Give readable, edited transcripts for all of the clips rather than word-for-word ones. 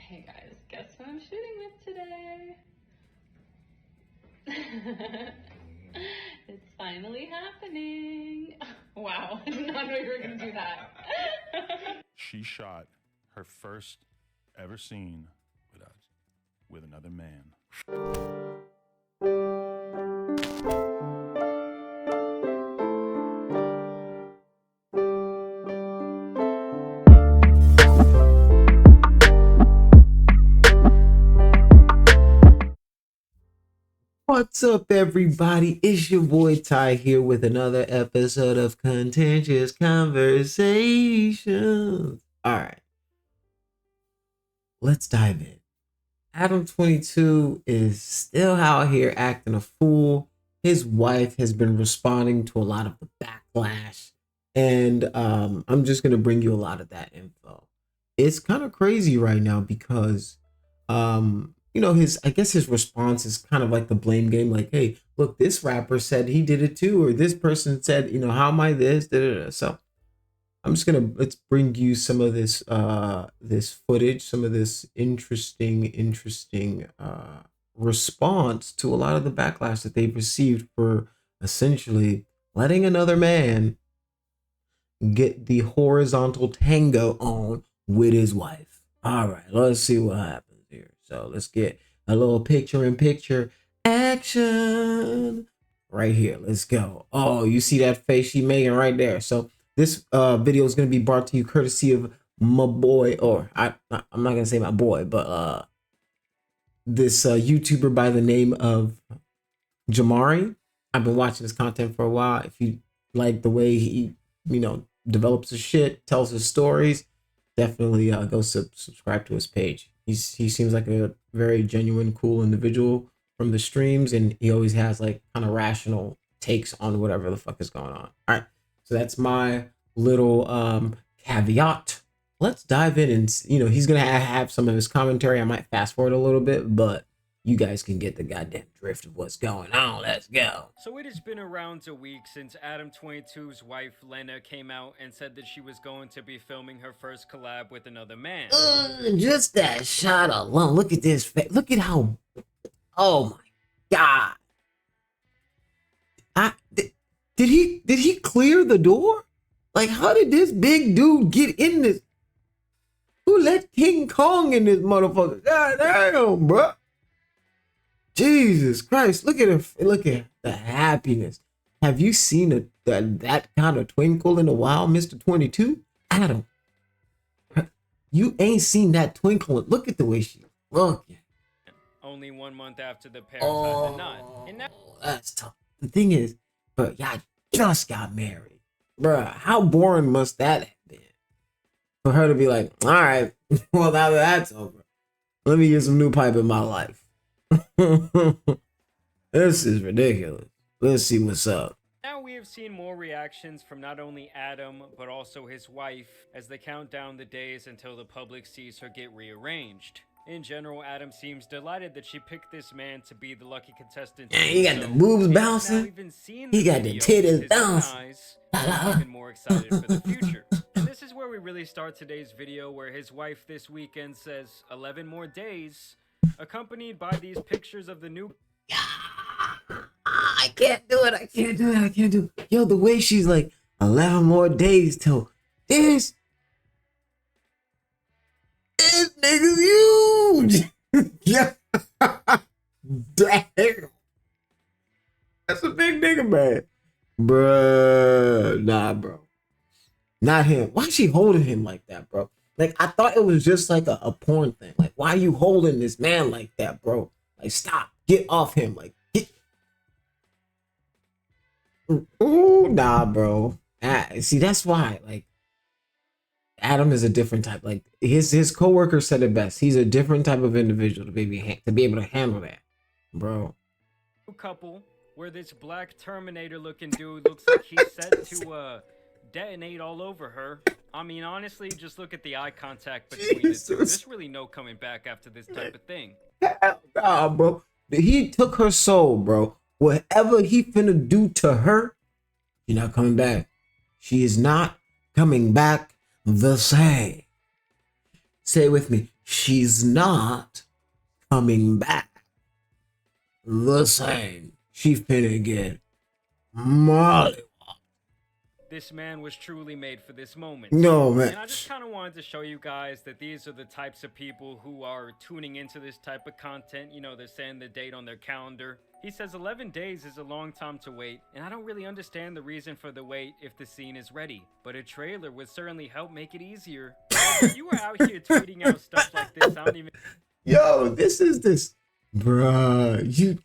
Hey guys, guess who I'm shooting with today? It's finally happening. Wow, I did not know you were gonna do that. She shot her first ever scene with another man. What's up, everybody? It's your boy Ty here with another episode of Contentious Conversations. All right, let's dive in. Adam22 is still out here acting a fool. His wife has been responding to a lot of the backlash, and I'm just gonna bring you a lot of that info. It's kind of crazy right now because you know, I guess his response is kind of like the blame game, like, hey, look, this rapper said he did it too, or this person said, you know, how am I this? Da-da-da. So I'm just gonna let's bring you some of this this footage, some of this interesting response to a lot of the backlash that they've received for essentially letting another man get the horizontal tango on with his wife. All right, let's see what happens here. So let's get a little picture-in-picture action right here. Let's go. Oh, you see that face she making right there. So this video is going to be brought to you courtesy of my boy, or I'm not going to say my boy, but this YouTuber by the name of Jamari. I've been watching his content for a while. If you like the way he, you know, develops his shit, tells his stories, definitely go subscribe to his page. He seems like a very genuine, cool individual from the streams, and he always has like kind of rational takes on whatever the fuck is going on. All right, so that's my little caveat. Let's dive in, and you know, he's gonna have some of his commentary. I might fast forward a little bit, but you guys can get the goddamn drift of what's going on. Let's go. So it has been around a week since Adam22's wife Lena came out and said that she was going to be filming her first collab with another man. Just that shot alone. Look at this face. Look at how. Oh my god. Did he clear the door? Like, how did this big dude get in this? Who let King Kong in this motherfucker? God damn, bro. Jesus Christ, look at it. Look at the happiness. Have you seen that kind of twinkle in a while, Mr. 22? Adam, you ain't seen that twinkle. Look at the way she's looking. Only 1 month after the pair tied the knot. And now That's tough. The thing is, bro, y'all just got married. Bro, how boring must that have been? For her to be like, all right, well, now that that's over, let me get some new pipe in my life. This is ridiculous. Let's see what's up. Now we have seen more reactions from not only Adam, but also his wife, as they count down the days until the public sees her get rearranged. In general, Adam seems delighted that she picked this man to be the lucky contestant. Yeah, he got the boobs bouncing. He got the titties bouncing. Even more excited for the future. And this is where we really start today's video, where his wife this weekend says 11 more days, accompanied by these pictures of the new. I can't do it. I can't do it. I can't do it. Yo, the way she's like 11 more days till this nigga's huge. Yeah. Damn. That's a big nigga, man. Bruh. Nah, bro. Not him. Why is she holding him like that, bro? Like, I thought it was just like a porn thing. Like, why are you holding this man like that, bro? Like, stop. Get off him. Like, get. Ooh, nah, bro. See, that's why. Like, Adam is a different type. Like, his coworker said it best. He's a different type of individual to be able to handle that, bro. Couple where this black Terminator looking dude looks like he's set to detonate all over her. I mean, honestly, just look at the eye contact between the two. There's really no coming back after this type of thing. Hell nah, bro. He took her soul, bro. Whatever he finna do to her, she's not coming back. She is not coming back the same. Say it with me. she's not coming back the same. She finna get molly. This man was truly made for this moment. No, man. And I just kind of wanted to show you guys that these are the types of people who are tuning into this type of content. You know, they're saying the date on their calendar. He says 11 days is a long time to wait, and I don't really understand the reason for the wait if the scene is ready. But a trailer would certainly help make it easier. If you were out here tweeting out stuff like this, I don't even... Yo, this. Bruh,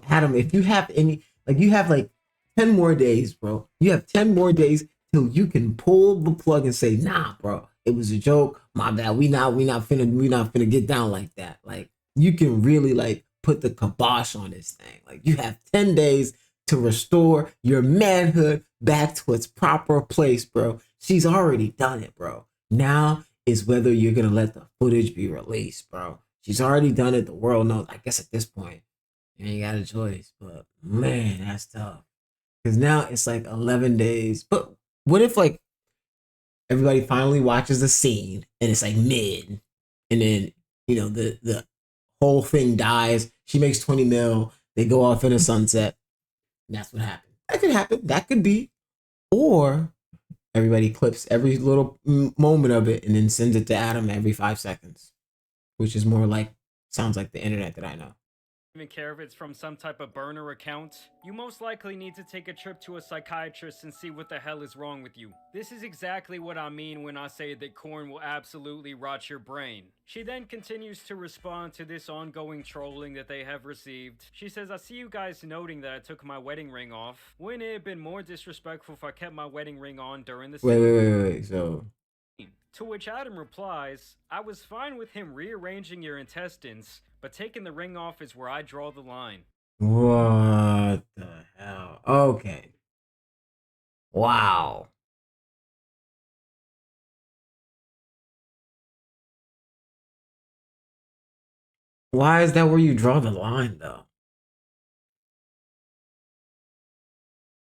Adam, if you have any, like, you have like 10 more days, bro. You have 10 more days till you can pull the plug and say, nah, bro, it was a joke. My bad. We not finna get down like that. Like, you can really like put the kibosh on this thing. Like, you have 10 days to restore your manhood back to its proper place, bro. She's already done it, bro. Now is whether you're gonna let the footage be released, bro. She's already done it. The world knows. I guess at this point, you ain't got a choice. But man, that's tough. Because now it's like 11 days. But what if like everybody finally watches the scene and it's like mid, and then you know the whole thing dies. She makes 20 mil. They go off in a sunset. And that's what happened. That could happen. That could be. Or everybody clips every little moment of it and then sends it to Adam every 5 seconds, which is more like, sounds like the internet that I know. Even care if it's from some type of burner account, you most likely need to take a trip to a psychiatrist and see what the hell is wrong with you. This is exactly what I mean when I say that corn will absolutely rot your brain. She then continues to respond to this ongoing trolling that they have received. She says, I see you guys noting that I took my wedding ring off. Wouldn't it have been more disrespectful if I kept my wedding ring on during the scene? Wait. So... To which Adam replies, I was fine with him rearranging your intestines, but taking the ring off is where I draw the line. What the hell? Okay. Wow. Why is that where you draw the line, though?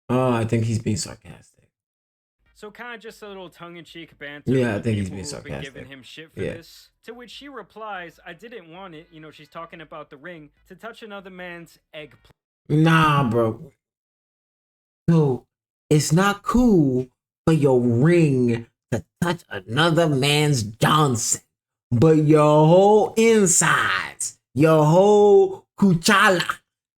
Oh, I think he's being sarcastic. So kind of just a little tongue-in-cheek banter. Yeah, I think he's being been sarcastic. giving him shit for this. To which she replies, I didn't want it, you know, she's talking about the ring, to touch another man's egg. Nah, bro. So, it's not cool for your ring to touch another man's Johnson. But your whole insides, your whole kuchala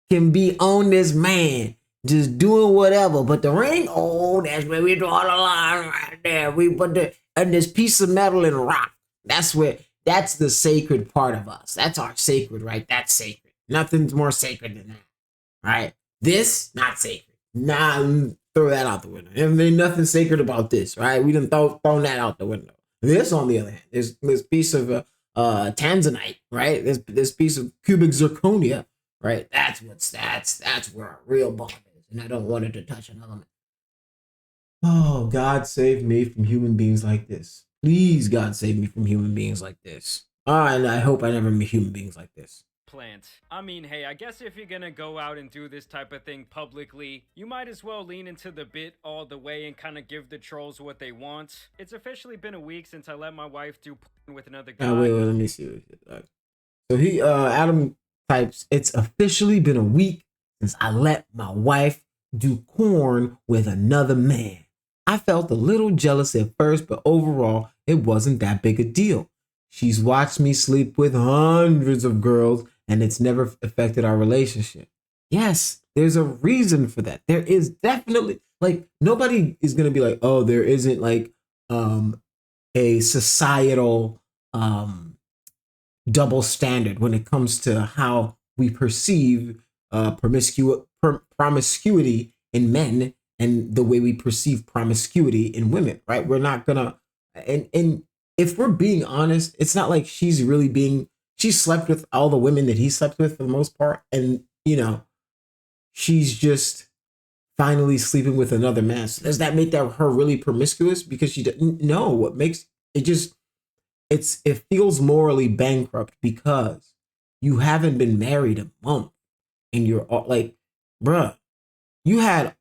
can be on this man. Just doing whatever, but the ring, oh, that's where we draw the line right there. We put this piece of metal and rock. That's the sacred part of us. That's our sacred, right? That's sacred. Nothing's more sacred than that, right? This, not sacred. Nah, throw that out the window. There ain't nothing sacred about this, right? We done thrown that out the window. This, on the other hand, is this piece of tanzanite, right? This piece of cubic zirconia, right? That's where our real bond is. And I don't want it to touch another man. Oh, God save me from human beings like this. Please, God save me from human beings like this. And I hope I never meet human beings like this. Plant. I mean, hey, I guess if you're gonna go out and do this type of thing publicly, you might as well lean into the bit all the way and kind of give the trolls what they want. It's officially been a week since I let my wife do porn with another guy. Wait, let me see. So Adam types, it's officially been a week since I let my wife do corn with another man. I felt a little jealous at first, but overall, it wasn't that big a deal. She's watched me sleep with hundreds of girls, and it's never affected our relationship. Yes, there's a reason for that. There is definitely, like, nobody is going to be like, oh, there isn't like a societal double standard when it comes to how we perceive promiscuity in men and the way we perceive promiscuity in women, right? We're not gonna, and if we're being honest, it's not like she slept with all the women that he slept with for the most part, and you know, she's just finally sleeping with another man. So does that make her really promiscuous? Because she didn't know what makes it just, it feels morally bankrupt because you haven't been married a month and you're all like, bruh, you had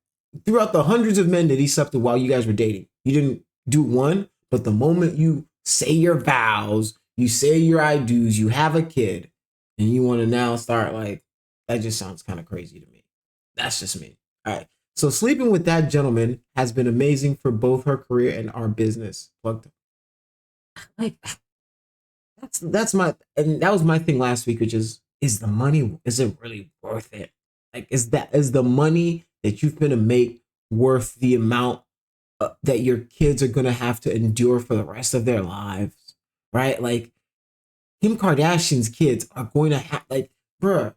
throughout the hundreds of men that he slept with while you guys were dating, you didn't do one, but the moment you say your vows, you say your I do's, you have a kid, and you want to now start like, that just sounds kind of crazy to me. That's just me. All right. So sleeping with that gentleman has been amazing for both her career and our business. Like that's my, and that was my thing last week, which is the money, is it really worth it? Like, is the money that you've been to make worth the amount that your kids are gonna have to endure for the rest of their lives, right? Like, Kim Kardashian's kids are going to have, like, bruh,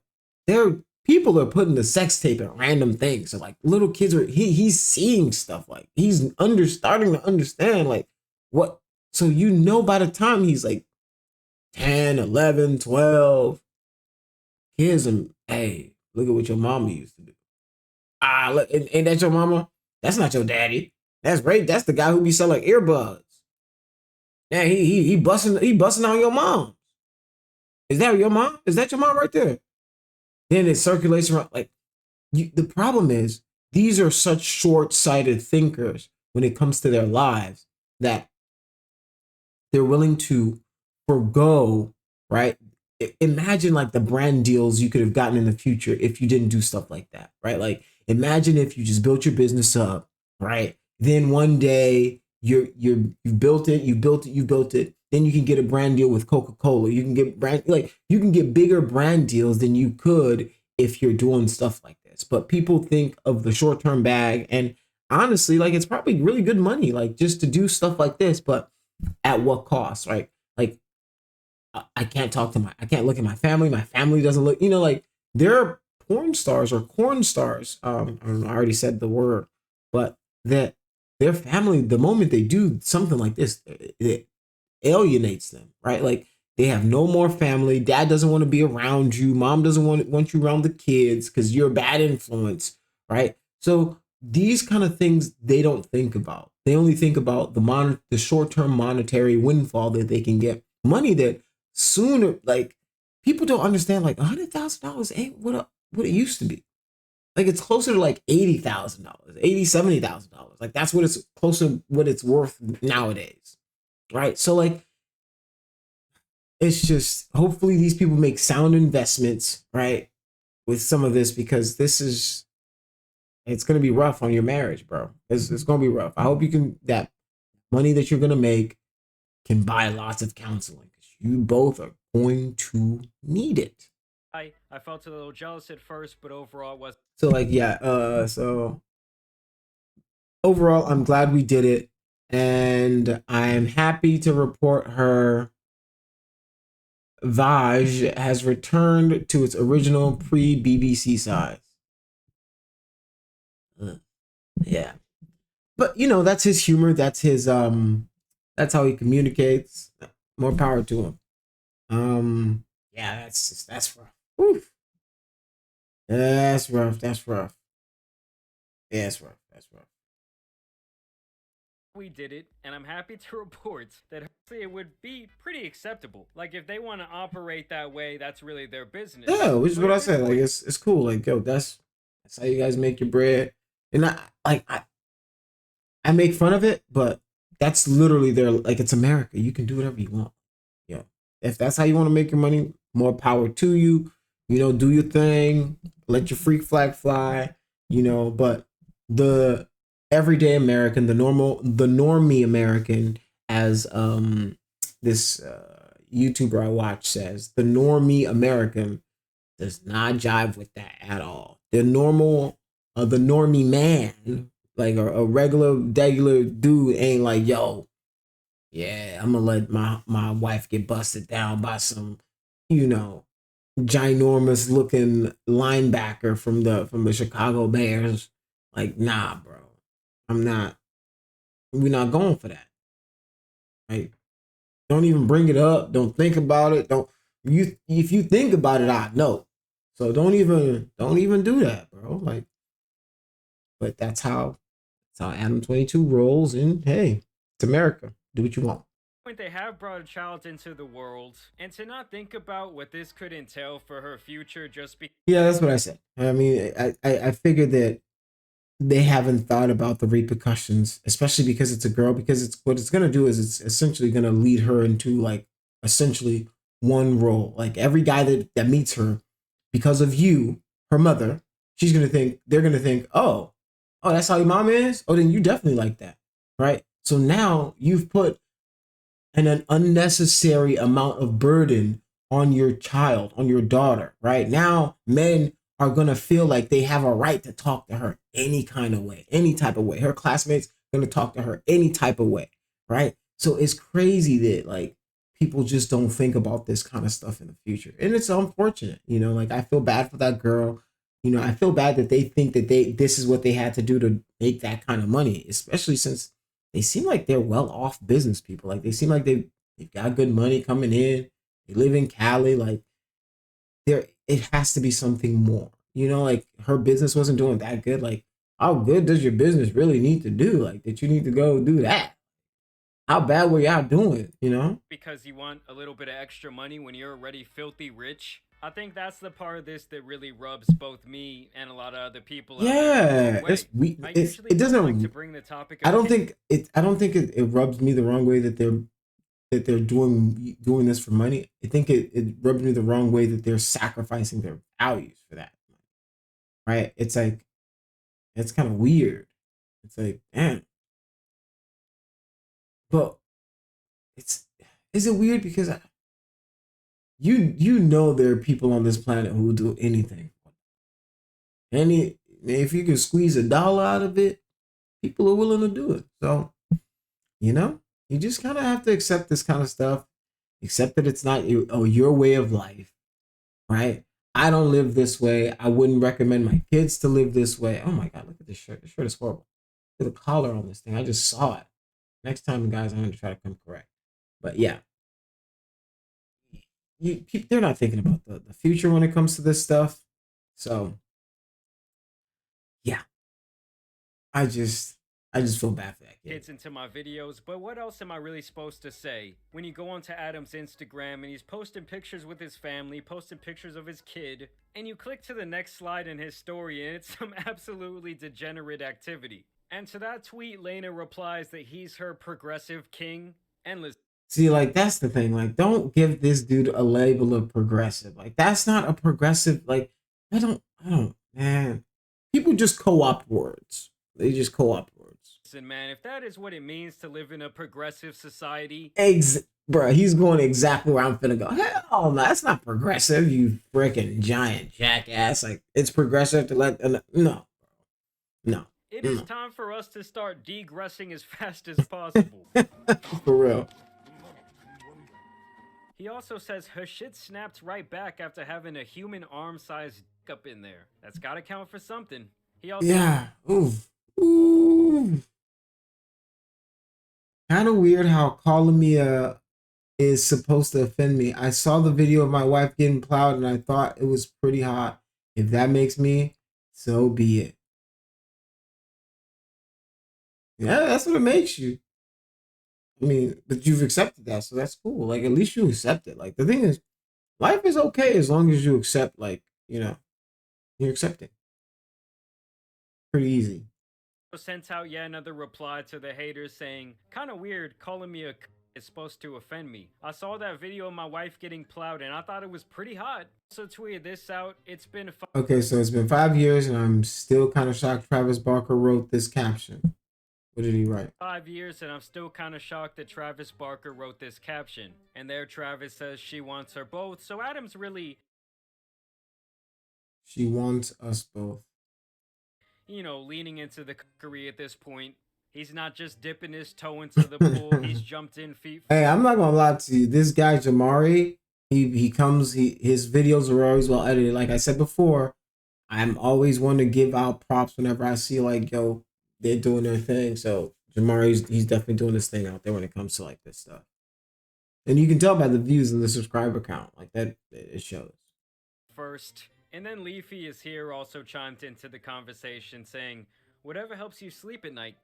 people are putting the sex tape at random things. So like little kids are, he's seeing stuff, like he's starting to understand like what. So by the time he's like 10, 11, 12, kids, and hey, look at what your mama used to do. Look, ain't that your mama? That's not your daddy. That's right. That's the guy who be selling earbuds. Yeah, he busting on your mom. Is that your mom? Is that your mom right there? Then it circulates around. Like, the problem is, these are such short-sighted thinkers when it comes to their lives that they're willing to forgo, right? Imagine like the brand deals you could have gotten in the future if you didn't do stuff like that, right? Like, imagine if you just built your business up, right? Then one day you built it. Then you can get a brand deal with Coca-Cola. You can get bigger brand deals than you could if you're doing stuff like this. But people think of the short-term bag, and honestly, like, it's probably really good money, like, just to do stuff like this, but at what cost, right? Like, I can't I can't look at my family. My family doesn't look, like, there are porn stars or corn stars. I already said the word, but that their family, the moment they do something like this, it alienates them, right? Like, they have no more family. Dad doesn't want to be around you. Mom doesn't want you around the kids because you're a bad influence, right? So these kind of things they don't think about. They only think about the short-term monetary windfall that they can get. Money that sooner, like, people don't understand, like, $100,000 ain't what it used to be. Like, it's closer to like $80,000, $70,000. Like, that's what it's closer to what it's worth nowadays, right? So like, it's just, hopefully these people make sound investments, right, with some of this, because it's going to be rough on your marriage, bro. It's going to be rough. I hope that money that you're going to make can buy lots of counseling, because you both are going to need it. I felt a little jealous at first, but overall it was. So like, yeah, so overall, I'm glad we did it, and I'm happy to report her Vaj has returned to its original pre-BBC size. Yeah. But that's his humor, that's his that's how he communicates. More power to him. Yeah, that's rough. Oof. That's rough. Yeah, that's rough. We did it, and I'm happy to report that hopefully it would be pretty acceptable. Like, if they want to operate that way, that's really their business. Yeah, which is what I said. Like, it's cool. Like, yo, that's how you guys make your bread. And I make fun of it, but that's literally like, it's America. You can do whatever you want. Yeah. If that's how you want to make your money, more power to you. Do your thing. Let your freak flag fly. But the everyday American, the normie American, as this YouTuber I watch says, the normie American does not jive with that at all. The normie man, like a regular dude, ain't like, yo, yeah, I'm gonna let my wife get busted down by some, ginormous looking linebacker from the Chicago Bears. Like, nah, bro. We're not going for that. Right? Don't even bring it up. Don't think about it. If you think about it, I know. So don't even do that, bro. Like, but that's how Adam22 rolls, and hey, it's America. Do what you want. They have brought a child into the world, and to not think about what this could entail for her future just because. Yeah, that's what I said. I mean, I figured that they haven't thought about the repercussions, especially because it's a girl, because it's what it's going to do is it's essentially going to lead her into like essentially one role. Like every guy that meets her because of you, her mother, they're going to think, oh, that's how your mom is. Oh, then you definitely like that. Right. So now you've put an unnecessary amount of burden on your child, on your daughter, right? Now men are going to feel like they have a right to talk to her any kind of way, any type of way. Her classmates going to talk to her any type of way, right? So it's crazy that like people just don't think about this kind of stuff in the future. And it's unfortunate, like I feel bad for that girl. I feel bad that they think that this is what they had to do to make that kind of money, especially since they seem like they're well off business people. Like they seem like they've got good money coming in. They live in Cali. Like it has to be something more. Like her business wasn't doing that good. Like how good does your business really need to do? Like that you need to go do that? How bad were y'all doing? Because you want a little bit of extra money when you're already filthy rich. I think that's the part of this that really rubs both me and a lot of other people. Yeah, it doesn't like to bring the topic. I don't think it rubs me the wrong way that they're doing this for money. I think it rubs me the wrong way that they're sacrificing their values for that. Right? It's like it's kind of weird. It's like, damn. But is it weird because there are people on this planet who will do anything. If you can squeeze $1 out of it, people are willing to do it. So, you just kind of have to accept this kind of stuff. Accept that it's not your way of life, right? I don't live this way. I wouldn't recommend my kids to live this way. Oh my God, look at this shirt. This shirt is horrible. Look at the collar on this thing. I just saw it. Next time, guys, I'm going to try to come correct. But yeah. They're not thinking about the future when it comes to this stuff. So, yeah. I just feel bad for that kid. Kids into my videos, but what else am I really supposed to say? When you go onto Adam's Instagram and he's posting pictures with his family, posting pictures of his kid, and you click to the next slide in his story and it's some absolutely degenerate activity. And to that tweet, Lena replies that he's her progressive king. Endless. See, like, that's the thing. Like, don't give this dude a label of progressive. Like, that's not a progressive. Like, I don't, man. People just co-opt words. They just co-opt words. Listen, man, if that is what it means to live in a progressive society. Bruh, he's going exactly where I'm finna go. Hell no, that's not progressive, you freaking giant jackass. Like, it's progressive to let, no. It is time for us to start degressing as fast as possible. For real. He also says her shit snapped right back after having a human arm-sized dick up in there. That's gotta count for something. He also Ooh. Kind of weird how calling me is supposed to offend me. I saw the video of my wife getting plowed and I thought it was pretty hot. If that makes me, so be it. Yeah, that's what it makes you. I mean, but you've accepted that, so that's cool. Like, at least you accept it. Like, the thing is, life is okay as long as you accept, like, you're accepting. Pretty easy. Sent out yet another reply to the haters saying, kind of weird calling me a is supposed to offend me. I saw that video of my wife getting plowed and I thought it was pretty hot. Also tweeted this out. It's been okay, so it's been 5 years and I'm still kind of shocked Travis Barker wrote this caption. What did he write? 5 years and I'm still kind of shocked that Travis Barker wrote this caption. And there Travis says she wants her both. So Adam's really... She wants us both. Leaning into the cookery at this point. He's not just dipping his toe into the pool. He's jumped in feet. Hey, I'm not gonna lie to you. This guy Jamari, his videos are always well edited. Like I said before, I'm always one to give out props whenever I see like, yo, they're doing their thing. So Jamari's he's definitely doing his thing out there when it comes to like this stuff. And you can tell by the views and the subscriber count. Like that, it shows. First. And then Leafy is here also chimed into the conversation saying, whatever helps you sleep at night.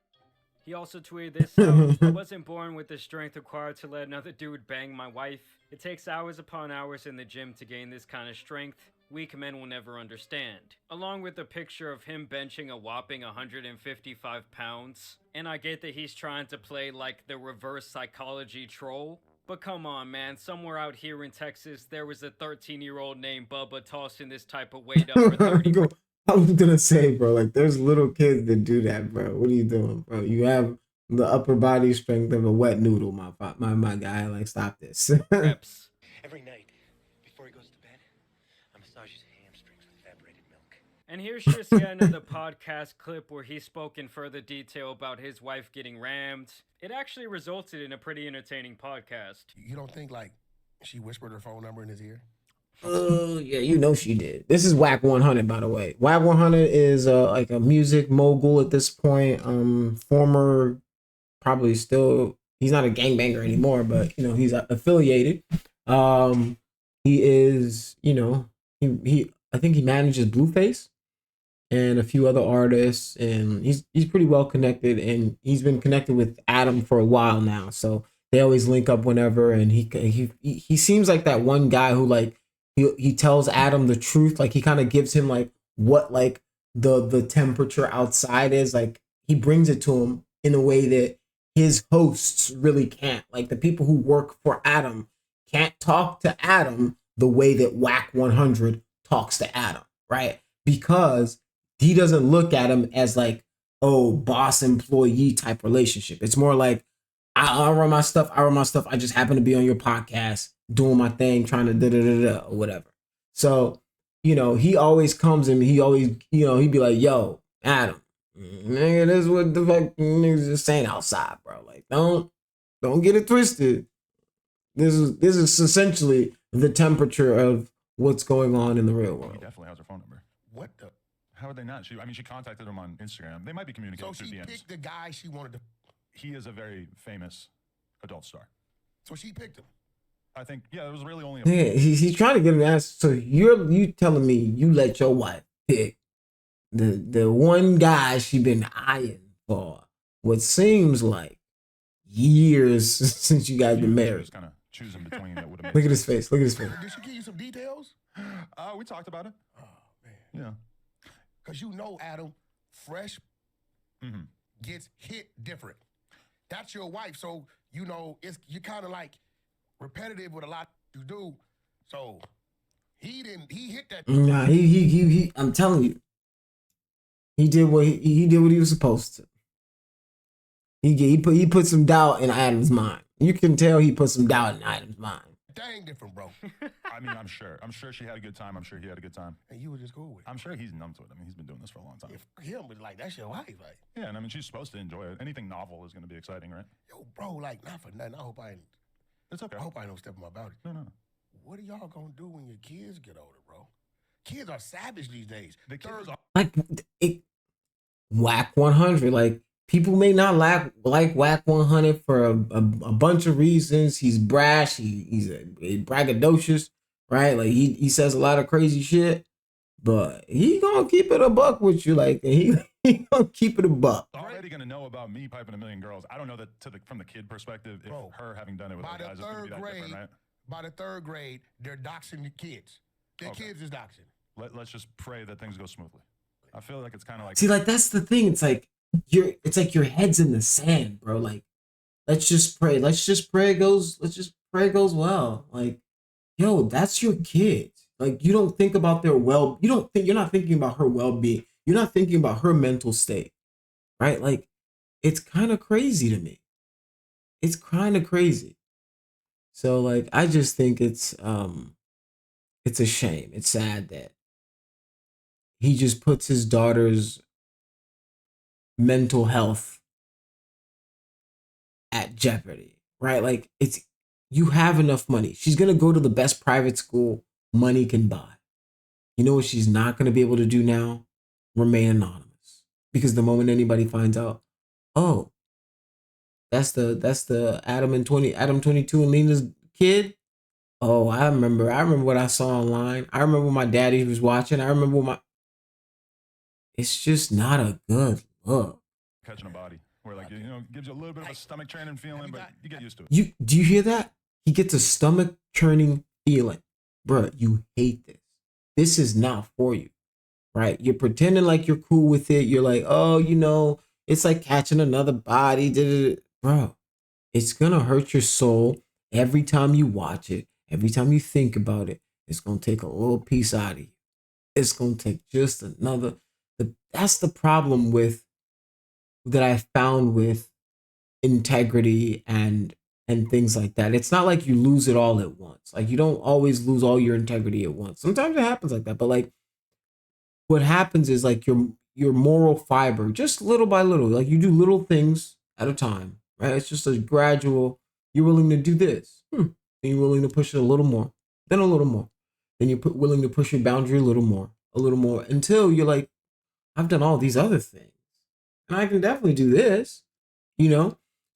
He also tweeted this out. I wasn't born with the strength required to let another dude bang my wife. It takes hours upon hours in the gym to gain this kind of strength. weak men will never understand. Along with a picture of him benching a whopping 155 pounds. And I get that he's trying to play like the reverse psychology troll. But come on, man, somewhere out here in Texas, there was a 13-year-old named Bubba tossing this type of weight up for 30. I was gonna say, bro, like there's little kids that do that, bro. What are you doing, bro? You have the upper body strength of a wet noodle, my guy. Like, stop this. Reps. Every night, before he goes to bed, I massage his hamstrings with evaporated milk. And here's just yet another podcast clip where he spoke in further detail about his wife getting rammed. It actually resulted in a pretty entertaining podcast. You don't think, like, she whispered her phone number in his ear? Oh, yeah, you know she did. This is Wack 100, by the way. Wack 100 is like a music mogul at this point. Former, probably still, he's not a gangbanger anymore, but, you know, he's affiliated. He is, you know, he I think he manages Blueface and a few other artists, and he's pretty well connected, and he's been connected with Adam for a while now. So they always link up whenever, and he seems like that one guy who, like, he tells Adam the truth. Like, he kind of gives him like what like the temperature outside is. Like, he brings it to him in a way that his hosts really can't. Like, the people who work for Adam can't talk to Adam the way that Wack 100 talks to Adam, right? Because he doesn't look at him as like, oh, boss employee type relationship. It's more like, I run my stuff. I just happen to be on your podcast doing my thing, trying to da-da-da-da or whatever. So, you know, he always comes and he always, you know, he'd be like, yo, Adam, nigga, this is what the fuck niggas just saying outside, bro. Like, don't get it twisted. This is essentially the temperature of what's going on in the real world. He definitely has her phone number. What the? How would they not? She contacted him on Instagram. They might be communicating So through she DMs. picked the guy she wanted to. He is a very famous adult star. So she picked him. I think, yeah, it was really only Yeah, he's trying to get him to answer. So you telling me you let your wife pick the one guy she been eyeing for what seems like years since you guys been married. Just kind of choosing between that would have Look at his face. Look at his face. Did she give you some details? We talked about it. Oh, man. Yeah. Because you know, Adam, fresh gets hit different. That's your wife. So, you know, you're kind of like repetitive with a lot you do. So he hit that. Nah, he I'm telling you, he did what he did what he was supposed to. He put some doubt in Adam's mind. You can tell he put some doubt in Adam's mind. Dang different, bro. I mean, I'm sure she had a good time. I'm sure he had a good time. And you were just cool with it. I'm sure he's numb to it. I mean, he's been doing this for a long time. If him, but like, that's your wife, like. Yeah, and I mean, she's supposed to enjoy it. Anything novel is going to be exciting, right? Yo, bro, like, not for nothing. It's okay. I hope I don't step on my boundary. No. What are y'all gonna do when your kids get older, bro? Kids are savage these days. The kids are. Like, Wack 100. Like, people may not like Wack 100 for a bunch of reasons. He's brash. He's a braggadocious, right? Like, he says a lot of crazy shit, but he gonna keep it a buck with you. Like, he gonna keep it a buck. Already gonna know about me piping a million girls. I don't know that from the kid perspective, if Bro, her having done it with by other the guys is gonna be third that grade, different, right? by the third grade, they're doxing the kids. Their Okay. kids is doxing. Let's just pray that things go smoothly. I feel like it's kind of like. See, like, that's the thing. It's like your head's in the sand, bro. Like, let's just pray. Let's just pray it goes well. Like, yo, that's your kid. Like, you don't think about their you're not thinking about her well-being. You're not thinking about her mental state. Right? Like, it's kind of crazy to me. It's kind of crazy. So, like, I just think it's a shame. It's sad that he just puts his daughter's mental health at jeopardy, right? Like, you have enough money. She's going to go to the best private school money can buy. You know what she's not going to be able to do now? Remain anonymous. Because the moment anybody finds out, oh, that's the Adam22 and Lena's kid. Oh, I remember what I saw online. I remember what my daddy was watching. I remember it's just not a good look. Catching a body where, like, gives you a little bit of a stomach churning feeling, but you get used to it. Do you hear that? He gets a stomach churning feeling. Bruh, you hate this. this is not for you, right? You're pretending like you're cool with it. You're like, oh, it's like catching another body. Bro, it's going to hurt your soul every time you watch it. Every time you think about it, it's going to take a little piece out of you. It's going to take just another. That's the problem that I found with integrity and things like that. It's not like you lose it all at once. Like, you don't always lose all your integrity at once. Sometimes it happens like that, but like what happens is like your moral fiber, just little by little, like you do little things at a time, right? It's just a gradual. You're willing to do this, and you're willing to push it a little more, then a little more, then you're willing to push your boundary a little more, until you're like, I've done all these other things, and I can definitely do this,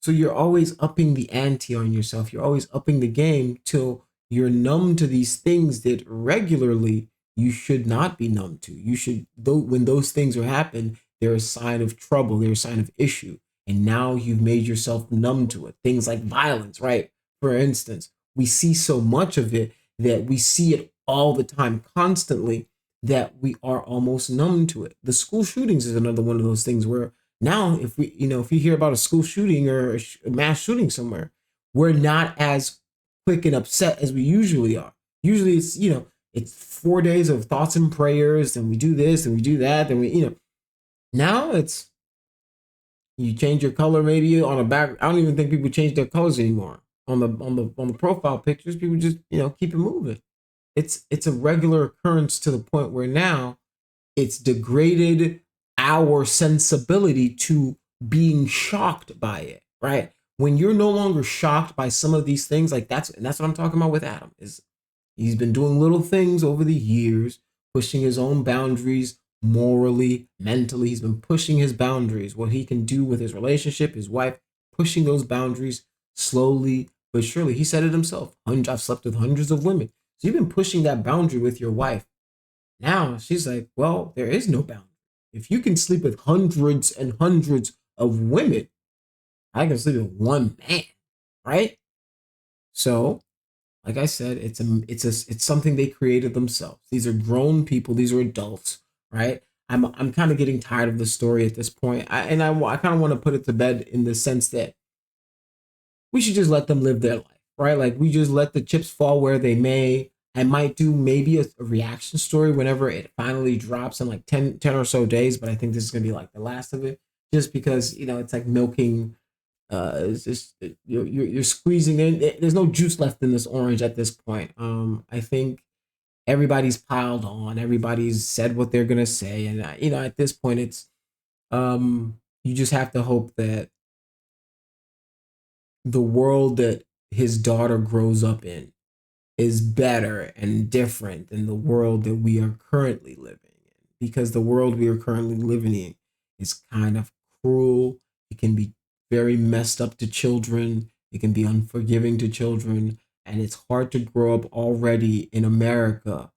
So you're always upping the ante on yourself. You're always upping the game till you're numb to these things that regularly you should not be numb to. You should, though, when those things are happening, they're a sign of trouble, they're a sign of issue. And now you've made yourself numb to it. Things like violence, right? For instance, we see so much of it that we see it all the time, constantly, that we are almost numb to it. The school shootings is another one of those things where now, if you hear about a school shooting or a mass shooting somewhere, we're not as quick and upset as we usually are. Usually it's 4 days of thoughts and prayers, and we do this and we do that, and now it's, you change your color maybe on a back. I don't even think people change their colors anymore on the profile pictures. People just keep it moving. It's a regular occurrence to the point where now it's degraded our sensibility to being shocked by it, right? When you're no longer shocked by some of these things, like that's what I'm talking about with Adam. Is he's been doing little things over the years, pushing his own boundaries morally, mentally. He's been pushing his boundaries, what he can do with his relationship, his wife, pushing those boundaries slowly but surely. He said it himself. I've slept with hundreds of women. So you've been pushing that boundary with your wife. Now she's like, well, there is no boundary. If you can sleep with hundreds and hundreds of women, I can sleep with one man, right? So, like I said, it's something they created themselves. These are grown people. These are adults, right? I'm kind of getting tired of the story at this point. I kind of want to put it to bed in the sense that we should just let them live their life, right? Like, we just let the chips fall where they may. I might do maybe a reaction story whenever it finally drops in like 10 or so days, but I think this is going to be like the last of it, just because, it's like milking. It's just, you're squeezing in. There's no juice left in this orange at this point. I think everybody's piled on. Everybody's said what they're going to say. And, at this point, it's, you just have to hope that the world that his daughter grows up in is better and different than the world that we are currently living in, because the world we are currently living in is kind of cruel. It can be very messed up to children. It can be unforgiving to children, and it's hard to grow up already in America,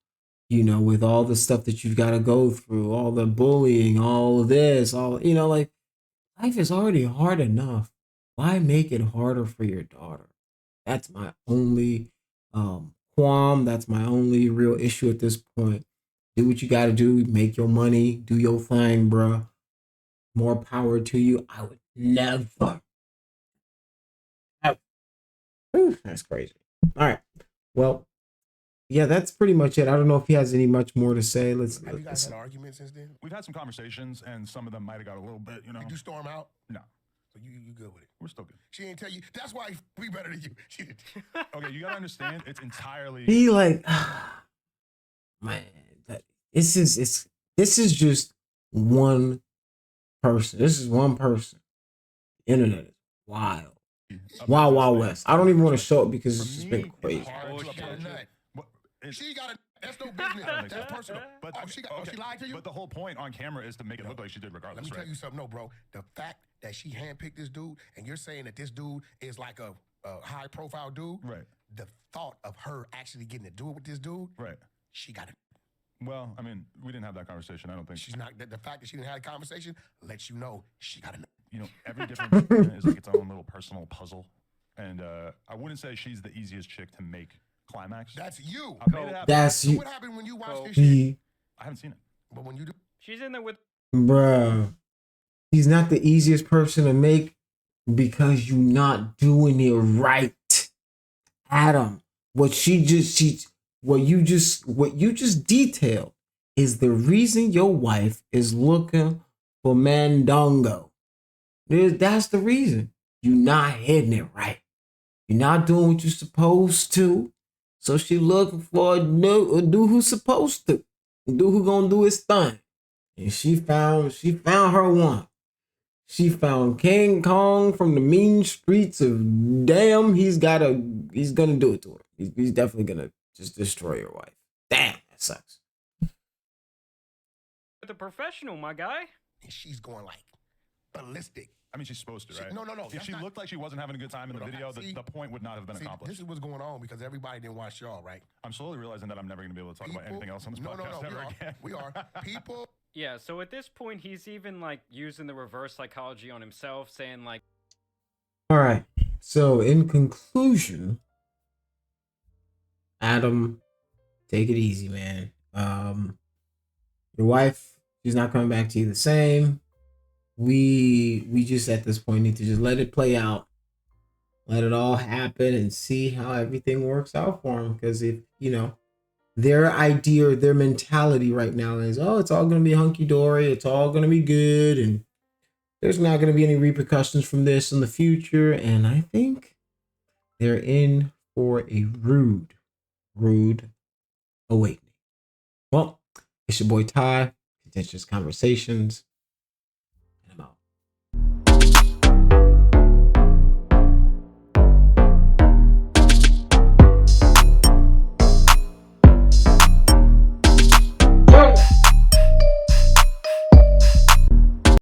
with all the stuff that you've got to go through, all the bullying, all of this, like, life is already hard enough. Why make it harder for your daughter? That's my only qualm. That's my only real issue at this point. Do what you got to do. Make your money. Do your thing, bro. More power to you. I would never. That's crazy. All right. Well, yeah, that's pretty much it. I don't know if he has any much more to say. Have you guys had arguments since then? We've had some conversations, and some of them might have got a little bit, Did you storm out? No. So you good with it? We're still good. She didn't tell you. That's why we better than you. She didn't. Okay, you gotta understand, it's entirely. He like, man, this is just one person. This is one person. The internet is wild. Wild West. I don't even want to show it because it's just been crazy. She got it. That's no business. That's personal. But she lied to you. But the whole point on camera is to make it look like she did regardless. Let me tell you something, no, bro. The fact that she handpicked this dude, and you're saying that this dude is like a high-profile dude, right? The thought of her actually getting to do it with this dude, right? She got it. Well, I mean, we didn't have that conversation. I don't think she's not. The fact that she didn't have a conversation lets you know she got it. Every different is like its own little personal puzzle, and I wouldn't say she's the easiest chick to make climax. That's you. I made it happen. That's So you. what happened when you watch this shit? He, I haven't seen it. But when you do, She's in there with. bruh, he's not the easiest person to make because you're not doing it right. Adam, what you just detailed is the reason your wife is looking for Mandongo. That's the reason. You're not hitting it right. You're not doing what you're supposed to. So she looking for a dude who's supposed to. A dude who gonna do his thing. And she found her one. She found King Kong from the mean streets of damn. He's gonna do it to her. He's definitely gonna just destroy your wife. Damn, that sucks. The professional, my guy. and she's going like ballistic. I mean, she's supposed to, right? No. If she looked like she wasn't having a good time in the video, the point would not have been accomplished. This is what's going on because everybody didn't watch y'all, right? I'm slowly realizing that I'm never going to be able to talk about anything else on this podcast ever again. We are. People. Yeah, so at this point, he's even, like, using the reverse psychology on himself, saying, like... All right. So, in conclusion, Adam, take it easy, man. Your wife, she's not coming back to you the same. We just at this point need to just let it play out. Let it all happen and see how everything works out for them. Because if, their idea or their mentality right now is, oh, it's all going to be hunky-dory. It's all going to be good. And there's not going to be any repercussions from this in the future. And I think they're in for a rude awakening. Well, it's your boy Ty, Contentious Conversations.